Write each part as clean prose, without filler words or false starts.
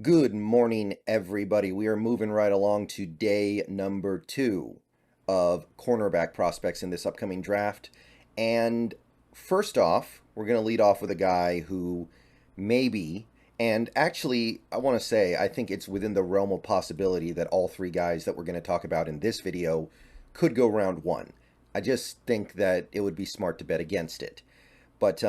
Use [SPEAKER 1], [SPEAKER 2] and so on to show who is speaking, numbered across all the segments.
[SPEAKER 1] Good morning, everybody. We are moving right along to day number 2 of cornerback prospects in this upcoming draft. And first off, we're going to lead off with a guy who maybe, and actually, I want to say, I think it's within the realm of possibility that all three guys that we're going to talk about in this video could go round 1. I just think that it would be smart to bet against it. But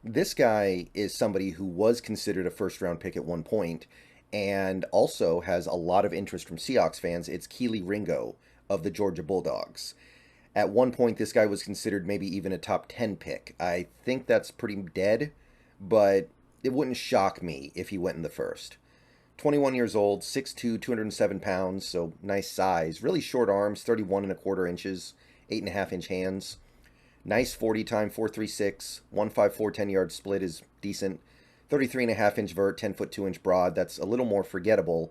[SPEAKER 1] this guy is somebody who was considered a first round pick at one point and also has a lot of interest from Seahawks fans. It's Kelee Ringo of the Georgia Bulldogs. At one point, this guy was considered maybe even a top 10 pick. I think that's pretty dead, but it wouldn't shock me if he went in the first. 21 years old, 6'2", 207 pounds, so nice size. Really short arms, 31 and a quarter inches, 8.5-inch hands. Nice 40 time, 4.36, 1.54 10-yard split is decent. 33.5-inch vert, 10-foot 2-inch broad. That's a little more forgettable.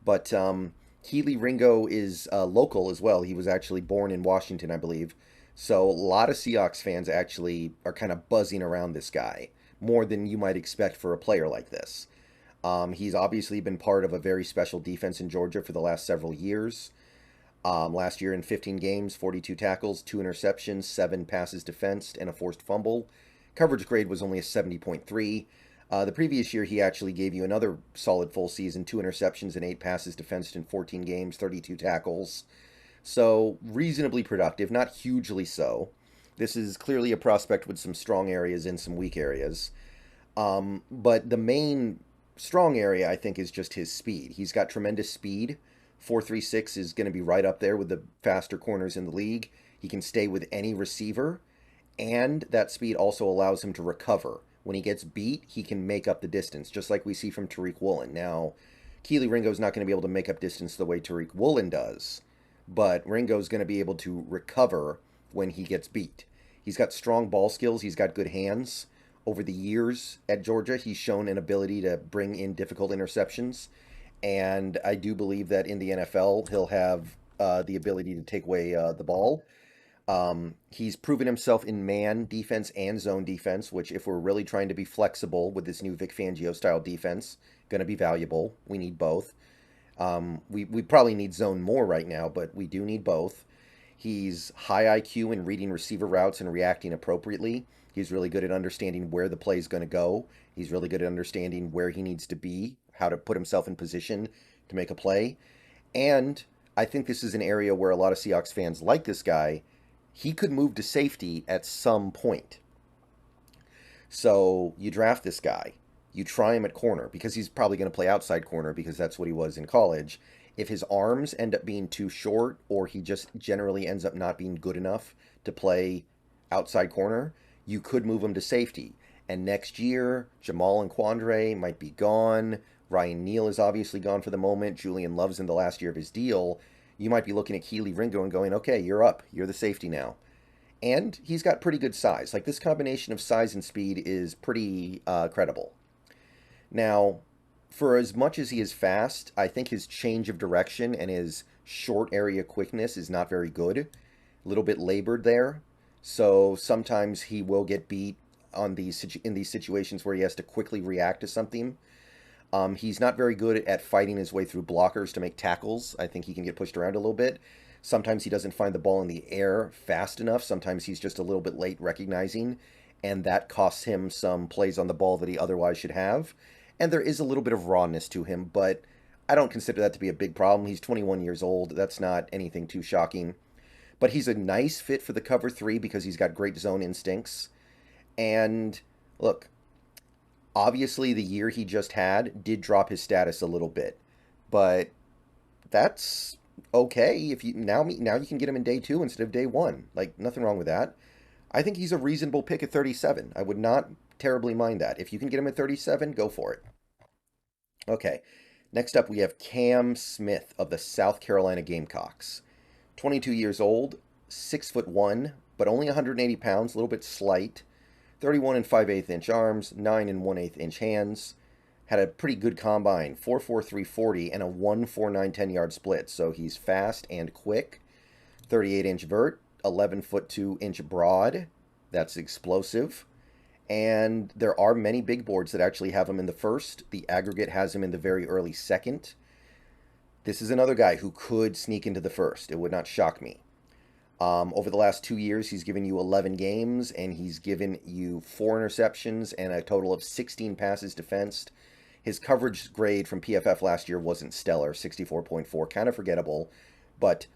[SPEAKER 1] But Kelee Ringo is local as well. He was actually born in Washington, I believe. So a lot of Seahawks fans actually are kind of buzzing around this guy, more than you might expect for a player like this. He's obviously been part of a very special defense in Georgia for the last several years. Last year in 15 games, 42 tackles, 2 interceptions, 7 passes defensed, and a forced fumble. Coverage grade was only a 70.3. The previous year, he actually gave you another solid full season, 2 interceptions and 8 passes defensed in 14 games, 32 tackles. So reasonably productive, not hugely so. This is clearly a prospect with some strong areas and some weak areas. But the main strong area, I think, is just his speed. He's got tremendous speed. 4.36 is going to be right up there with the faster corners in the league. He can stay with any receiver, and that speed also allows him to recover. When he gets beat, he can make up the distance, just like we see from Tariq Woolen. Now, Kelee Ringo's not going to be able to make up distance the way Tariq Woolen does, but Ringo's going to be able to recover when he gets beat. He's got strong ball skills. He's got good hands. Over the years at Georgia, he's shown an ability to bring in difficult interceptions, and I do believe that in the NFL, he'll have the ability to take away the ball. He's proven himself in man defense and zone defense, which if we're really trying to be flexible with this new Vic Fangio style defense, going to be valuable. We need both. We probably need zone more right now, but we do need both. He's high IQ in reading receiver routes and reacting appropriately. He's really good at understanding where the play is going to go. He's really good at understanding where he needs to be, how to put himself in position to make a play. And I think this is an area where a lot of Seahawks fans like this guy. He could move to safety at some point. So you draft this guy. You try him at corner because he's probably going to play outside corner because that's what he was in college. If his arms end up being too short or he just generally ends up not being good enough to play outside corner, you could move him to safety. And next year, Jamal and Quandre might be gone. Ryan Neal is obviously gone for the moment. Julian Love's in the last year of his deal. You might be looking at Kelee Ringo and going, okay, you're up. You're the safety now. And he's got pretty good size. Like, this combination of size and speed is pretty credible. Now, for as much as he is fast, I think his change of direction and his short area quickness is not very good. A little bit labored there. So sometimes he will get beat in these situations where he has to quickly react to something. He's not very good at fighting his way through blockers to make tackles. I think he can get pushed around a little bit. Sometimes he doesn't find the ball in the air fast enough. Sometimes he's just a little bit late recognizing, and that costs him some plays on the ball that he otherwise should have. And there is a little bit of rawness to him, but I don't consider that to be a big problem. He's 21 years old. That's not anything too shocking. But he's a nice fit for the cover 3 because he's got great zone instincts. And look, obviously, the year he just had did drop his status a little bit, but that's okay. If you now you can get him in day 2 instead of day 1. Like, nothing wrong with that. I think he's a reasonable pick at 37. I would not terribly mind that. If you can get him at 37, go for it. Okay, next up we have Cam Smith of the South Carolina Gamecocks. 22 years old, 6'1", but only 180 pounds, a little bit slight. 31 and 5/8-inch arms, 9 and 1/8-inch hands. Had a pretty good combine, 4.4 340 and a 1.49 10-yard split. So he's fast and quick. 38-inch vert, 11-foot 2-inch broad. That's explosive. And there are many big boards that actually have him in the first. The aggregate has him in the very early second. This is another guy who could sneak into the first. It would not shock me. Over the last 2 years, he's given you 11 games, and he's given you 4 interceptions and a total of 16 passes defensed. His coverage grade from PFF last year wasn't stellar, 64.4, kind of forgettable, but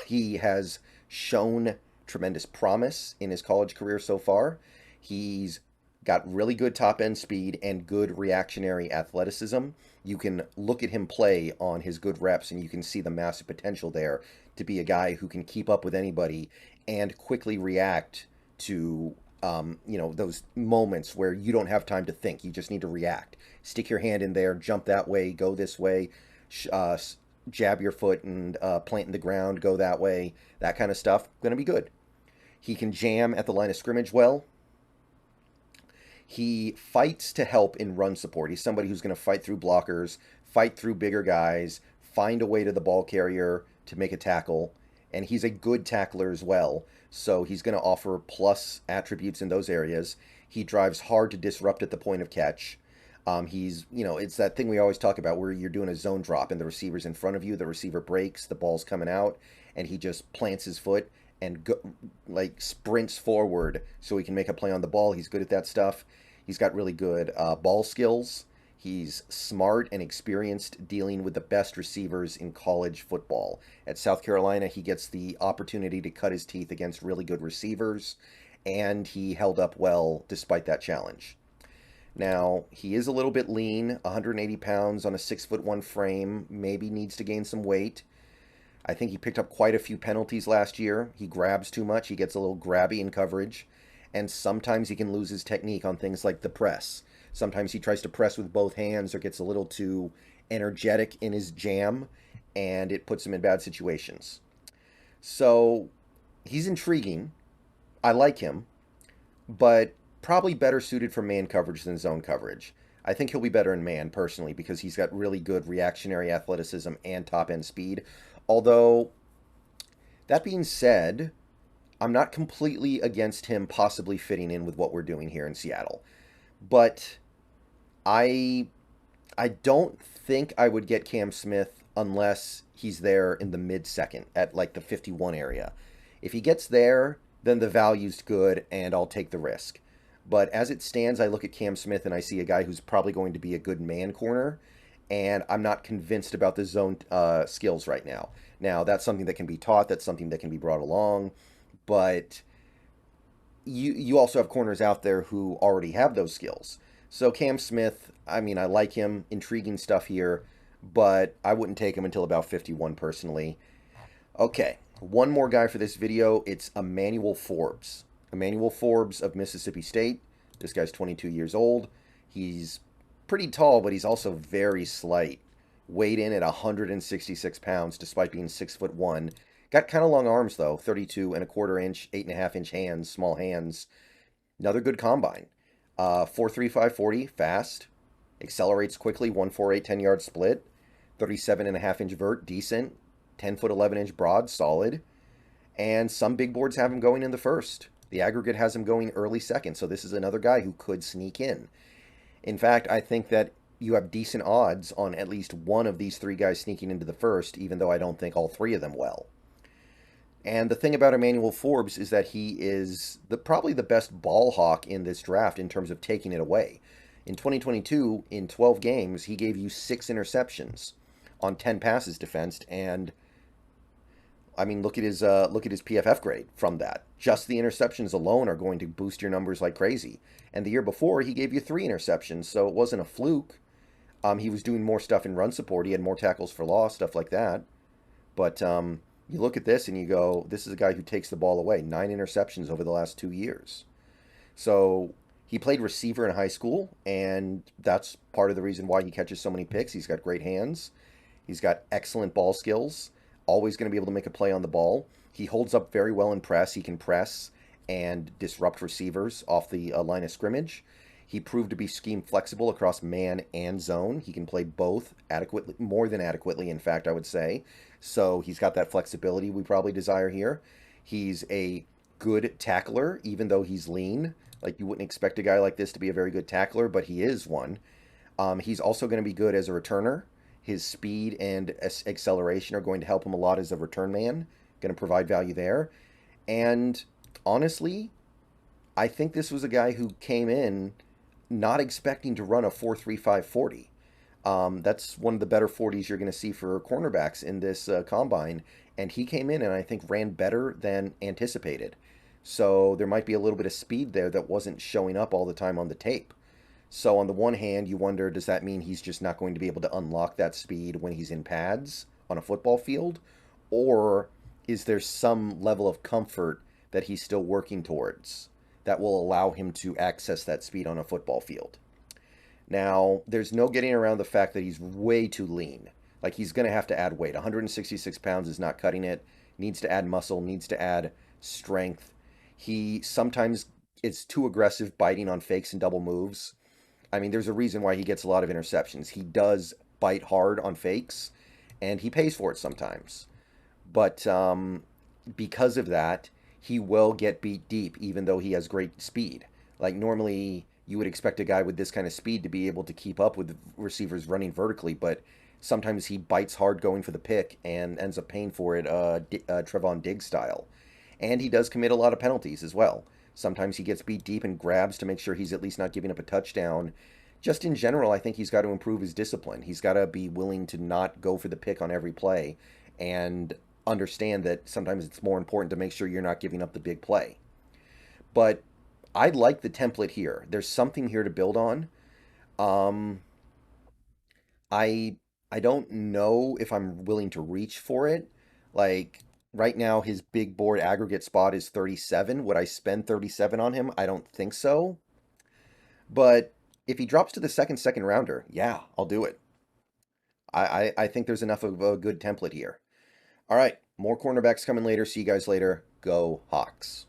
[SPEAKER 1] he has shown tremendous promise in his college career so far. He's got really good top-end speed and good reactionary athleticism. You can look at him play on his good reps, and you can see the massive potential there to be a guy who can keep up with anybody and quickly react to those moments where you don't have time to think. You just need to react. Stick your hand in there, jump that way, go this way, jab your foot and plant in the ground, go that way, that kind of stuff. Going to be good. He can jam at the line of scrimmage well. He fights to help in run support. He's somebody who's going to fight through blockers, fight through bigger guys, find a way to the ball carrier to make a tackle, and he's a good tackler as well. So he's going to offer plus attributes in those areas. He drives hard to disrupt at the point of catch. It's that thing we always talk about where you're doing a zone drop and the receiver's in front of you, the receiver breaks, the ball's coming out, and he just plants his foot and sprints forward so he can make a play on the ball. He's good at that stuff. He's got really good ball skills. He's smart and experienced dealing with the best receivers in college football. At South Carolina, he gets the opportunity to cut his teeth against really good receivers, and he held up well despite that challenge. Now, he is a little bit lean, 180 pounds on a 6'1" frame, maybe needs to gain some weight. I think he picked up quite a few penalties last year. He grabs too much. He gets a little grabby in coverage. And sometimes he can lose his technique on things like the press. Sometimes he tries to press with both hands or gets a little too energetic in his jam, and it puts him in bad situations. So he's intriguing. I like him, but probably better suited for man coverage than zone coverage. I think he'll be better in man, personally, because he's got really good reactionary athleticism and top-end speed. Although, that being said, I'm not completely against him possibly fitting in with what we're doing here in Seattle. But I don't think I would get Cam Smith unless he's there in the mid-second, at like the 51 area. If he gets there, then the value's good, and I'll take the risk. But as it stands, I look at Cam Smith and I see a guy who's probably going to be a good man corner, and I'm not convinced about the zone skills right now. Now, that's something that can be taught. That's something that can be brought along. But you also have corners out there who already have those skills. So Cam Smith, I mean, I like him. Intriguing stuff here. But I wouldn't take him until about 51 personally. Okay, one more guy for this video. It's Emmanuel Forbes. Emmanuel Forbes of Mississippi State. This guy's 22 years old. He's pretty tall, but he's also very slight. Weighed in at 166 pounds despite being 6'1". Got kind of long arms though, 32¼ inch, 8.5 inch hands, small hands. Another good combine. 4.3, 540, fast. Accelerates quickly, 1.48, 10-yard split. 37.5 inch vert, decent. 10 foot 11 inch broad, solid. And some big boards have him going in the first. The aggregate has him going early second, so this is another guy who could sneak in. In fact, I think that you have decent odds on at least one of these three guys sneaking into the first, even though I don't think all three of them will. And the thing about Emmanuel Forbes is that he is probably the best ball hawk in this draft in terms of taking it away. In 2022, in 12 games, he gave you 6 interceptions on 10 passes defensed, and I mean, look at his PFF grade from that. Just the interceptions alone are going to boost your numbers like crazy. And the year before, he gave you 3 interceptions, so it wasn't a fluke. He was doing more stuff in run support. He had more tackles for loss, stuff like that. But you look at this and you go, this is a guy who takes the ball away. 9 interceptions over the last 2 years. So he played receiver in high school, and that's part of the reason why he catches so many picks. He's got great hands. He's got excellent ball skills. Always going to be able to make a play on the ball. He holds up very well in press. He can press and disrupt receivers off the line of scrimmage. He proved to be scheme flexible across man and zone. He can play both adequately, more than adequately, in fact, I would say. So he's got that flexibility we probably desire here. He's a good tackler, even though he's lean. Like, you wouldn't expect a guy like this to be a very good tackler, but he is one. He's also going to be good as a returner. His speed and acceleration are going to help him a lot as a return man, going to provide value there. And honestly, I think this was a guy who came in not expecting to run a 4.35 40. That's one of the better 40s you're going to see for cornerbacks in this combine. And he came in and I think ran better than anticipated. So there might be a little bit of speed there that wasn't showing up all the time on the tape. So on the one hand, you wonder, does that mean he's just not going to be able to unlock that speed when he's in pads on a football field? Or is there some level of comfort that he's still working towards that will allow him to access that speed on a football field? Now, there's no getting around the fact that he's way too lean. Like, he's going to have to add weight. 166 pounds is not cutting it. Needs to add muscle, needs to add strength. He sometimes is too aggressive biting on fakes and double moves. I mean, there's a reason why he gets a lot of interceptions. He does bite hard on fakes, and he pays for it sometimes. But because of that, he will get beat deep, even though he has great speed. Like, normally, you would expect a guy with this kind of speed to be able to keep up with receivers running vertically, but sometimes he bites hard going for the pick and ends up paying for it, Trevon Diggs style. And he does commit a lot of penalties as well. Sometimes he gets beat deep and grabs to make sure he's at least not giving up a touchdown. Just in general, I think he's got to improve his discipline. He's got to be willing to not go for the pick on every play and understand that sometimes it's more important to make sure you're not giving up the big play. But I like the template here. There's something here to build on. Um, I I don't know if I'm willing to reach for it. Like, right now his big board aggregate spot is 37. Would I spend 37 on him? I don't think so. But if he drops to the second rounder, yeah, I'll do it. I think there's enough of a good template here. All right, more cornerbacks coming later. See you guys later. Go Hawks.